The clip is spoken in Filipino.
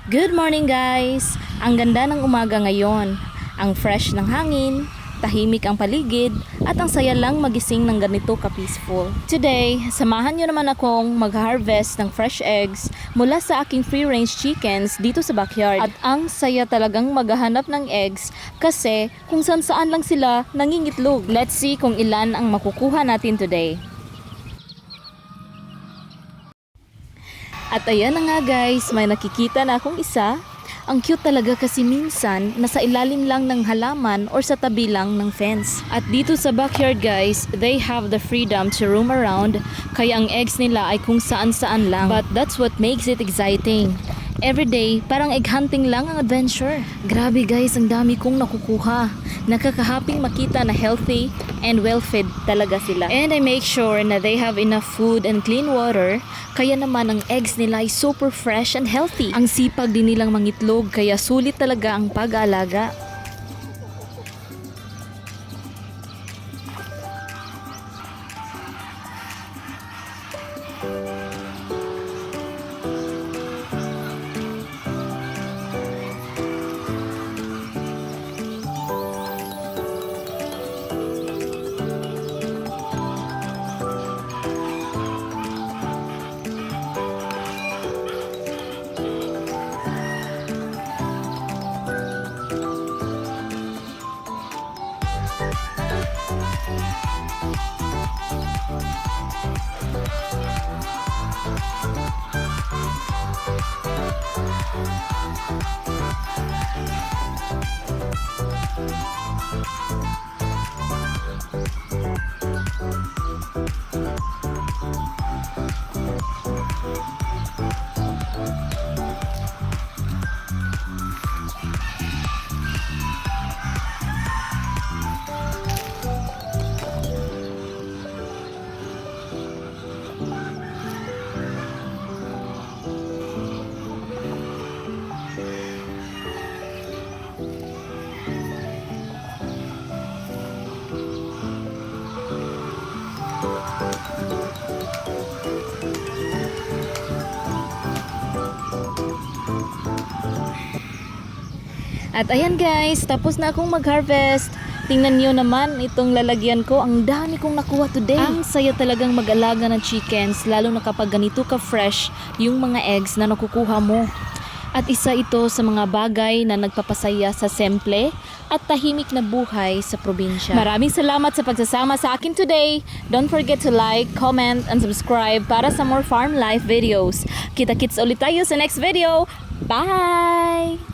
Good morning guys! Ang ganda ng umaga ngayon. Ang fresh ng hangin, tahimik ang paligid, at ang saya lang magising ng ganito ka-peaceful. Today, samahan nyo naman akong mag-harvest ng fresh eggs mula sa aking free-range chickens dito sa backyard. At ang saya talagang maghahanap ng eggs kasi kung saan-saan lang sila nangingitlog. Let's see kung ilan ang makukuha natin today. At ayan na nga guys, may nakikita na akong isa. Ang cute talaga kasi minsan nasa ilalim lang ng halaman or sa tabi lang ng fence. At dito sa backyard guys, they have the freedom to roam around, kaya ang eggs nila ay kung saan-saan lang. But that's what makes it exciting. Every day, parang egg hunting lang ang adventure. Grabe guys, ang dami kong nakukuha. Nakakahaping makita na healthy and well-fed talaga sila. And I make sure na they have enough food and clean water, kaya naman ang eggs nila ay super fresh and healthy. Ang sipag din nilang mangitlog, kaya sulit talaga ang pag-aalaga. At ayan guys, tapos na akong mag-harvest. Tingnan niyo naman itong lalagyan ko, ang dami kong nakuha today. Ang saya talagang mag-alaga ng chickens, lalo na kapag ganito ka-fresh yung mga eggs na nakukuha mo. At isa ito sa mga bagay na nagpapasaya sa simple at tahimik na buhay sa probinsya. Maraming salamat sa pagsasama sa akin today. Don't forget to like, comment, and subscribe para sa more farm life videos. Kita-kits ulit tayo sa next video. Bye!